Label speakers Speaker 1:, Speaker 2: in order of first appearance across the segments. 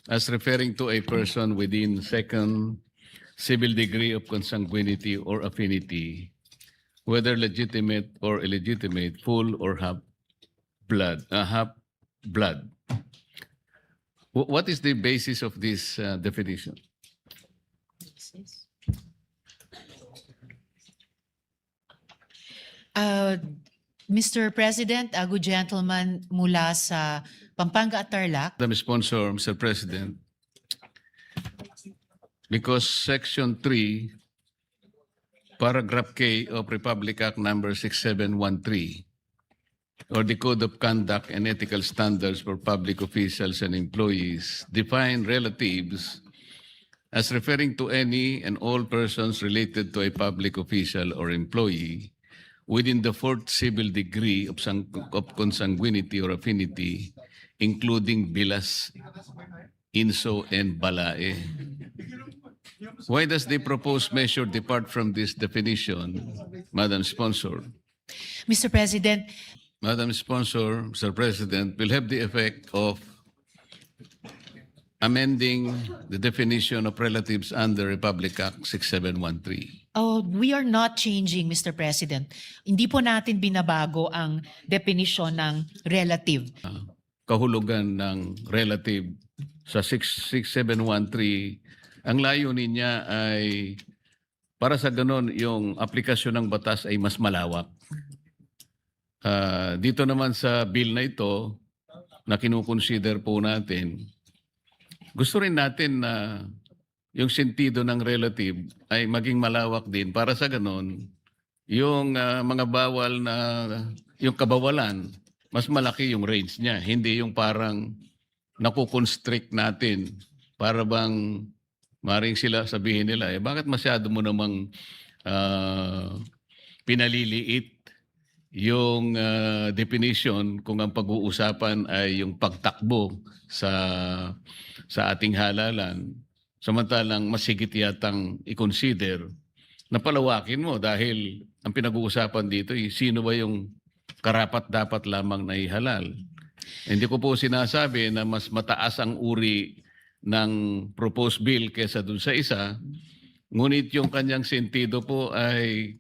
Speaker 1: as referring to a person within second civil degree of consanguinity or affinity, whether legitimate or illegitimate, full or half blood, half blood. What is the basis of this definition?
Speaker 2: Mr. President, a good gentleman mula sa Pampanga at Tarlac.
Speaker 1: Madam Sponsor, Mr. President, because Section 3, Paragraph K of Republic Act Number 6713, or the Code of Conduct and Ethical Standards for Public Officials and Employees, define relatives as referring to any and all persons related to a public official or employee within the fourth civil degree of consanguinity or affinity, including bilas, inso, and balae. Why does the proposed measure depart from this definition, Madam Sponsor?
Speaker 2: Mr. President,
Speaker 1: Madam Sponsor, Mr. President, will have the effect of amending the definition of relatives under Republic Act 6713.
Speaker 2: we are not changing, Mr. President. Hindi po natin binabago ang definition ng relative.
Speaker 1: Kahulugan ng relative sa 6713, ang layunin niya ay para sa ganon yung aplikasyon ng batas ay mas malawak. Dito naman sa bill na ito na kinukonsider po natin, gusto rin natin na yung sentido ng relative ay maging malawak din para sa ganon yung mga bawal na yung kabawalan, mas malaki yung range niya. Hindi yung parang nakukonstrict natin para bang maring sila sabihin nila, bakit masyado mo namang pinaliliit yung definition kung ang pag-uusapan ay yung pagtakbo sa ating halalan, samantalang masigit yatang i-consider na palawakin mo dahil ang pinag-uusapan dito ay sino ba yung karapat-dapat lamang na ihalal. Hindi ko po sinasabi na mas mataas ang uri ng proposed bill kesa dun sa isa, ngunit yung kanyang sentido po ay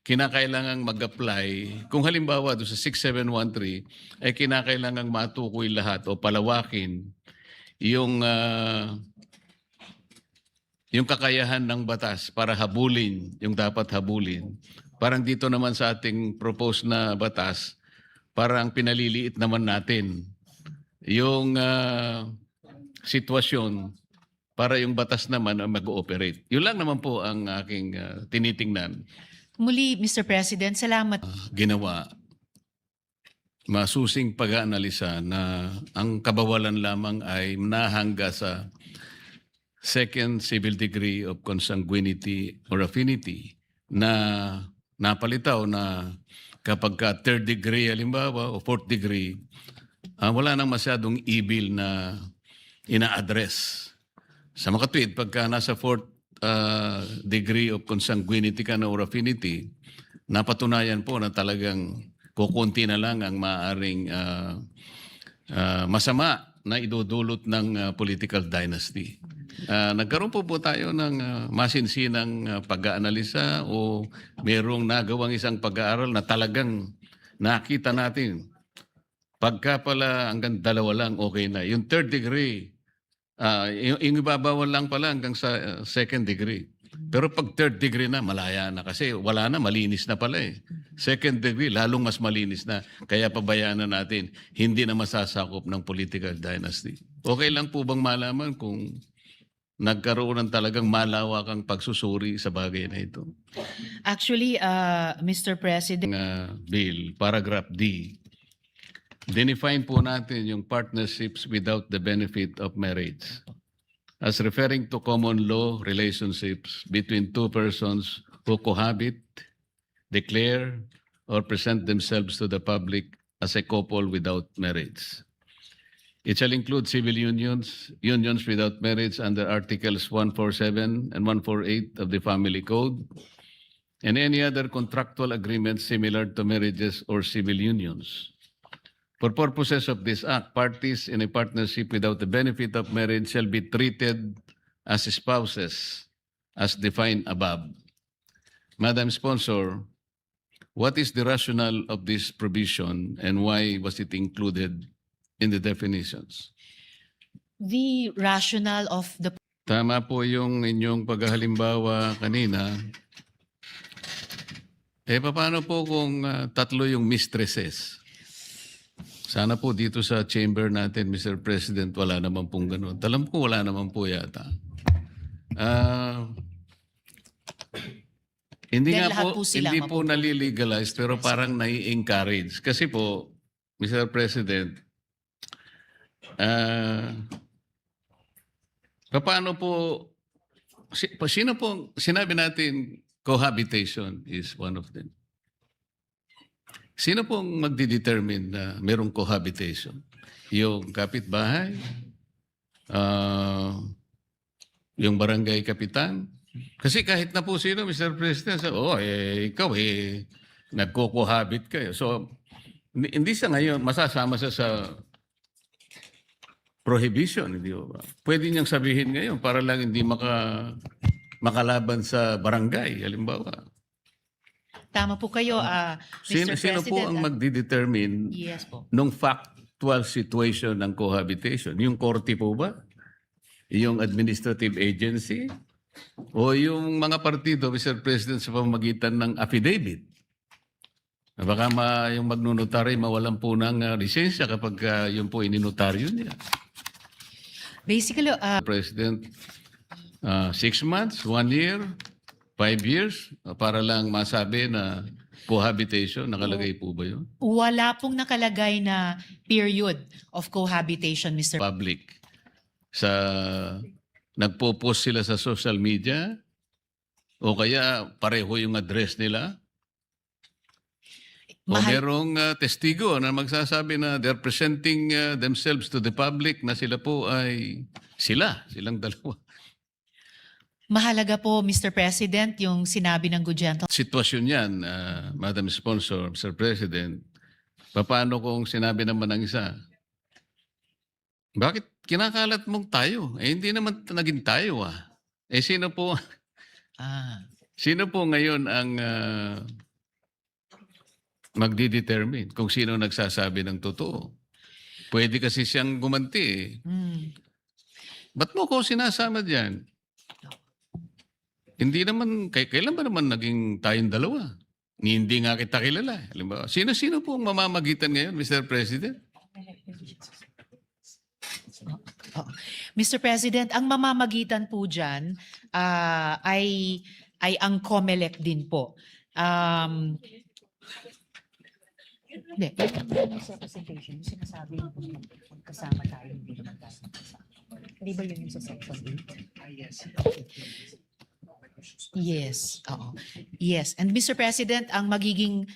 Speaker 1: kinakailangang mag-apply. Kung halimbawa doon sa 6713 ay kinakailangang matukoy lahat o palawakin yung kakayahan ng batas para habulin yung dapat habulin. Parang dito naman sa ating proposed na batas, parang pinaliliit naman natin yung sitwasyon para yung batas naman mag-ooperate. Yun lang naman po ang aking tinitingnan.
Speaker 2: Muli, Mr. President, salamat.
Speaker 1: Ginawa, masusing pag-aanalisa na ang kabawalan lamang ay nahangga sa second civil degree of consanguinity or affinity na napalitaw na kapag ka third degree halimbawa o fourth degree, wala nang masyadong evil na ina-address. Sa makatwid, pagka nasa fourth degree of consanguinity ka na or affinity, napatunayan po na talagang kukunti na lang ang maaaring masama na idudulot ng political dynasty. Nagkaroon po tayo ng masinsinang pag-aanalisa o merong nagawang isang pag-aaral na talagang nakita natin. Pagka pala hanggang dalawa lang, okay na. Yung third degree, yung ibabawal lang pala hanggang sa second degree. Pero pag third degree na, malaya na kasi wala na, malinis na pala eh. Second degree, lalong mas malinis na. Kaya pabayaan na natin, hindi na masasakop ng political dynasty. Okay lang po bang malaman kung nagkaroon ng talagang malawakang pagsusuri sa bagay na ito?
Speaker 2: Actually, Mr. President,
Speaker 1: Bill, paragraph D, dinefine po natin yung partnerships without the benefit of marriage as referring to common law relationships between two persons who cohabit, declare, or present themselves to the public as a couple without marriage. It shall include civil unions, unions without marriage under Articles 147 and 148 of the Family Code, and any other contractual agreement similar to marriages or civil unions. For purposes of this act, parties in a partnership without the benefit of marriage shall be treated as spouses as defined above. Madam Sponsor, what is the rationale of this provision and why was it included in the definitions?
Speaker 2: The rationale of the
Speaker 1: Tama po yung inyong paghalimbawa kanina. Paano po kung tatlo yung mistresses? Sana po dito sa chamber natin, Mr. President, wala naman pong ganun. Alam ko wala naman po yata. Hindi
Speaker 2: Dahil
Speaker 1: nga
Speaker 2: lahat
Speaker 1: po,
Speaker 2: po sila
Speaker 1: hindi po
Speaker 2: mapupunta.
Speaker 1: nalilegalize pero parang nai-encourage. Kasi po, Mr. President, paano po, sino po, sinabi natin cohabitation is one of them. Sino pong magdidetermine na merong cohabitation? Yung kapitbahay? Yung barangay kapitan? Kasi kahit na po sino, Mr. President, ikaw nagko-cohabit kayo. So, hindi sa ngayon, masasama sa prohibition, hindi ba? Pwede niyang sabihin ngayon para lang hindi makalaban sa barangay, halimbawa.
Speaker 2: tama po kayo, Mr.
Speaker 1: Sino po
Speaker 2: President.
Speaker 1: ang magdidetermine
Speaker 2: Yes po.
Speaker 1: nung factual situation ng cohabitation? Yung korte po ba? Yung administrative agency? O yung mga partido, Mr. President, sa pamamagitan ng affidavit? Baka yung magnunotary mawalan po ng lisensya kapag yung po ininotaryo niya.
Speaker 2: Basically,
Speaker 1: President, 6 months, 1 year, 5 years, para lang masabi na cohabitation, nakalagay po ba yun?
Speaker 2: wala pong nakalagay na period of cohabitation, Mr.
Speaker 1: Public. Nagpo-post sila sa social media o kaya pareho yung address nila. O merong testigo na magsasabi na they're presenting themselves to the public na sila po ay silang dalawa.
Speaker 2: Mahalaga po, Mr. President, yung sinabi ng good gentleman.
Speaker 1: Sitwasyon yan, Madam Sponsor, Mr. President. Paano kung sinabi naman ng isa, bakit kinakalat mong tayo? Hindi naman naging tayo sino po ngayon ang magdidetermine kung sino nagsasabi ng totoo? Pwede kasi siyang gumanti Ba't mo ko sinasama dyan? Hindi naman, kailan ba naman naging tayong dalawa? Hindi nga kita kilala. Halimbawa, sino-sino po ang mamamagitan ngayon, Mr. President?
Speaker 2: Mr. President, ang mamamagitan po dyan ay ang COMELEC din po. Hindi.
Speaker 3: Yung sa presentation, yung sinasabi mo magkasama tayo, hindi naman tayo magkasama. Hindi ba yun yung sa section 8?
Speaker 2: Yes. Oo. Yes. And Mr. President, ang magiging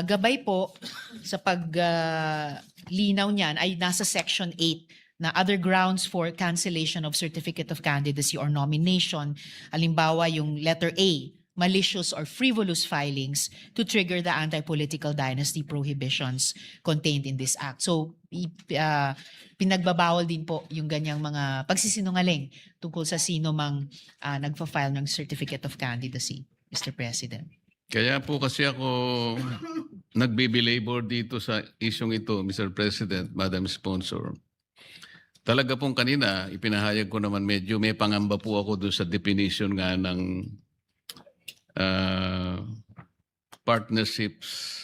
Speaker 2: gabay po sa paglinaw niyan ay nasa section 8 na other grounds for cancellation of certificate of candidacy or nomination. Halimbawa, yung letter A, malicious or frivolous filings to trigger the anti-political dynasty prohibitions contained in this act. So, pinagbabawal din po yung ganyang mga pagsisinungaling tungkol sa sino mang nagfa-file ng certificate of candidacy, Mr. President.
Speaker 1: Kaya po kasi ako nagbibilabor dito sa isyong ito, Mr. President, Madam Sponsor. Talaga pong kanina, ipinahayag ko naman medyo may pangamba po ako doon sa definition nga ng partnerships.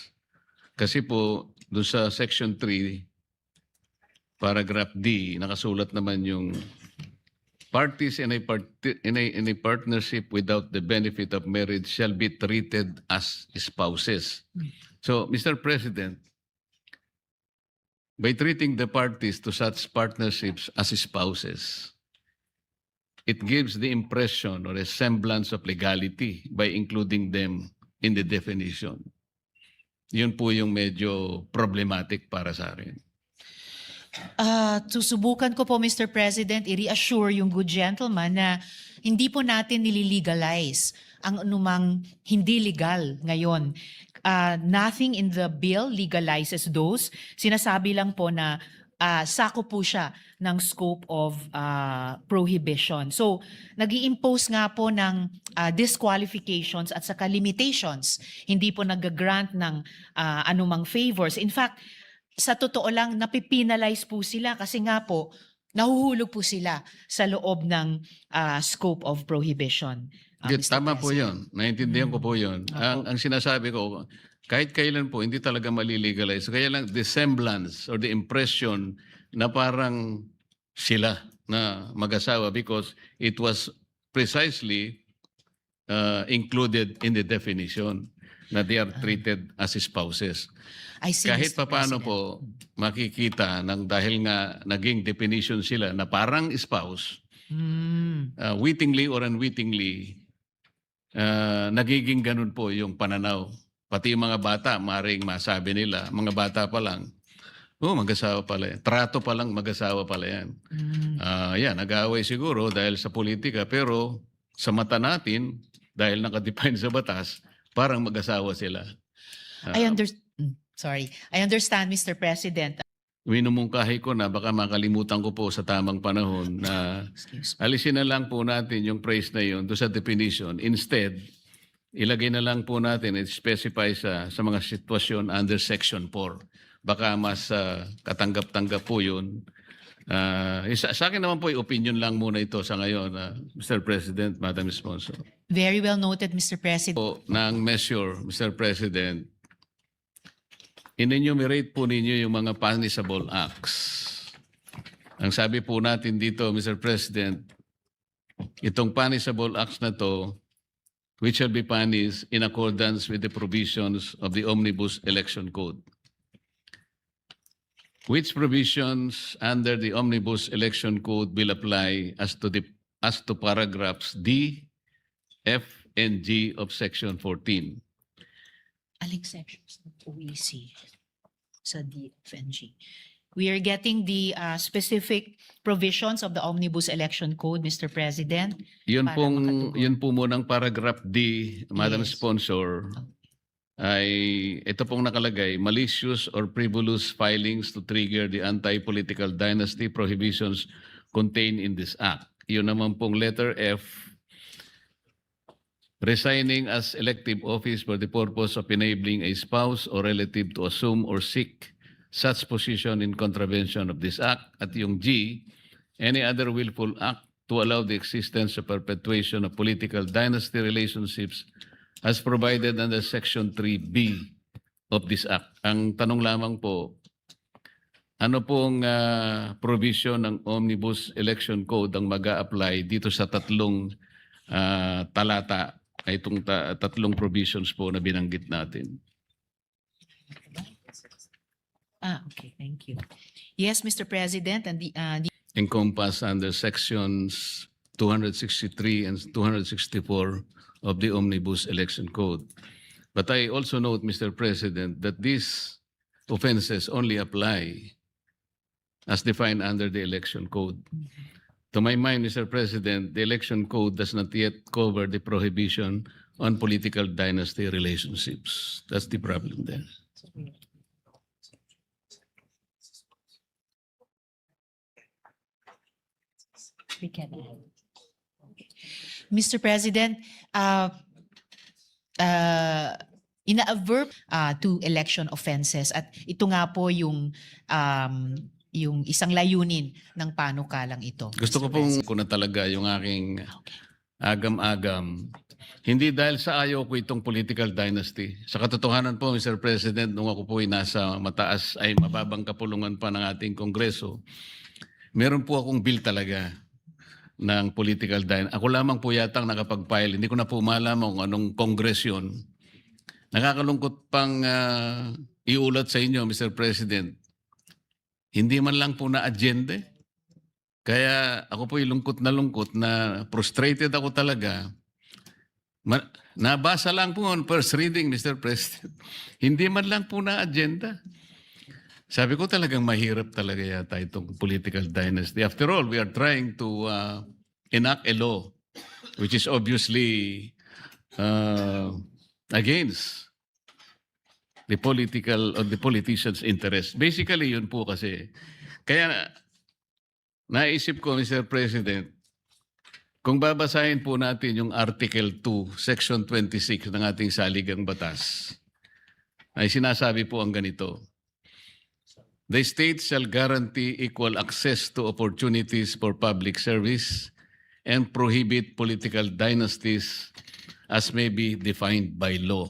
Speaker 1: Kasi po, doon sa Section 3, Paragraph D, nakasulat naman yung parties in a partnership without the benefit of marriage shall be treated as spouses. So, Mr. President, by treating the parties to such partnerships as spouses, it gives the impression or a semblance of legality by including them in the definition. Yun po yung medyo problematic para sa akin.
Speaker 2: Susubukan ko po, Mr. President, i-reassure yung good gentleman na hindi po natin nililegalize ang anumang hindi legal ngayon. nothing in the bill legalizes those. Sinasabi lang po na sako po siya ng scope of prohibition. So, nag-i-impose nga po ng disqualifications at saka limitations. Hindi po nag-grant ng anumang favors. In fact, sa totoo lang, napipinalize po sila kasi nga po, nahuhulog po sila sa loob ng scope of prohibition. Mr.
Speaker 1: Tama po
Speaker 2: President.
Speaker 1: yun. Naintindihan ko po yun.
Speaker 2: Opo.
Speaker 1: Ang sinasabi ko, kahit kailan po, hindi talaga malilegalize. Kaya lang the semblance or the impression na parang sila na mag-asawa because it was precisely included in the definition na they are treated as spouses.
Speaker 2: I see,
Speaker 1: Kahit
Speaker 2: Mr.
Speaker 1: papaano
Speaker 2: President.
Speaker 1: po makikita ng dahil nga naging definition sila na parang spouse, wittingly or unwittingly, nagiging ganun po yung pananaw. Pati yung mga bata, maring masabi nila, mga bata pa lang, mag-asawa pala yan. Trato pa lang, mag-asawa pala yan. Yan, nag-aaway siguro dahil sa politika, pero sa mata natin, dahil nakadepend sa batas, parang mag-asawa sila.
Speaker 2: I understand, Mr. President.
Speaker 1: Minumungkahi ko na baka makalimutan ko po sa tamang panahon na
Speaker 2: Excuse me.
Speaker 1: alisin na lang po natin yung phrase na yun doon sa definition. Instead, ilagay na lang po natin at specify sa mga sitwasyon under Section 4. Baka mas katanggap-tanggap po yun. Sa akin naman po, opinion lang muna ito sa ngayon, Mr. President, Madam Sponsor.
Speaker 2: Very well noted, Mr. President.
Speaker 1: Po ng measure, Mr. President, in-enumerate po ninyo yung mga punishable acts. Ang sabi po natin dito, Mr. President, itong punishable acts na to, which shall be punished in accordance with the provisions of the Omnibus Election Code. Which provisions under the Omnibus Election Code will apply as to paragraphs D, F, and G of Section 14?
Speaker 2: Aling sections ng OEC sa DFNG. We are getting the specific provisions of the Omnibus Election Code, Mr. President.
Speaker 1: Yun
Speaker 2: Para
Speaker 1: pong
Speaker 2: makatugon.
Speaker 1: yun po munang paragraph D, Madam
Speaker 2: Yes.
Speaker 1: Sponsor, ay ito pong nakalagay, malicious or frivolous filings to trigger the anti-political dynasty prohibitions contained in this act. Yun naman pong letter F, resigning as elective office for the purpose of enabling a spouse or relative to assume or seek such position in contravention of this act. At yung G, any other willful act to allow the existence or perpetuation of political dynasty relationships as provided under Section 3B of this act. Ang tanong lamang po, ano pong provision ng Omnibus Election Code ang mag-a-apply dito sa tatlong talata, ay itong tatlong provisions po na binanggit natin?
Speaker 2: Okay, thank you. Yes, Mr. President, and the
Speaker 1: Encompassed under Sections 263 and 264 of the Omnibus Election Code. But I also note, Mr. President, that these offenses only apply as defined under the Election Code. To my mind, Mr. President, the Election Code does not yet cover the prohibition on political dynasty relationships. That's the problem there.
Speaker 3: We can add.
Speaker 2: Mr. President, ina-avert to election offenses at ito nga po yung isang layunin ng panukalang ito.
Speaker 1: Gusto ko
Speaker 2: Mr.
Speaker 1: pong
Speaker 2: President.
Speaker 1: ko na talaga yung aking agam-agam. Hindi dahil sa ayaw ko itong political dynasty. Sa katotohanan po, Mr. President, nung ako po ay nasa mataas ay mababang kapulungan pa ng ating Kongreso, meron po akong bill talaga ng political dynasty. Ako lamang po yatang nakapag-file. Hindi ko na po malaman kung anong Congress yun. Nakakalungkot pang iulat sa inyo, Mr. President. Hindi man lang po na agenda. Kaya ako po lungkot na frustrated ako talaga. Nabasa lang po on first reading, Mr. President. Hindi man lang po na agenda. Sabi ko talagang mahirap talaga yata itong political dynasty. After all, we are trying to enact a law which is obviously against the political or the politician's interest. Basically, yun po kasi. Kaya naisip ko, Mr. President, kung babasahin po natin yung Article 2, Section 26 ng ating saligang batas, ay sinasabi po ang ganito. The state shall guarantee equal access to opportunities for public service and prohibit political dynasties as may be defined by law.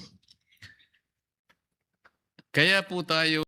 Speaker 1: Kaya po tayo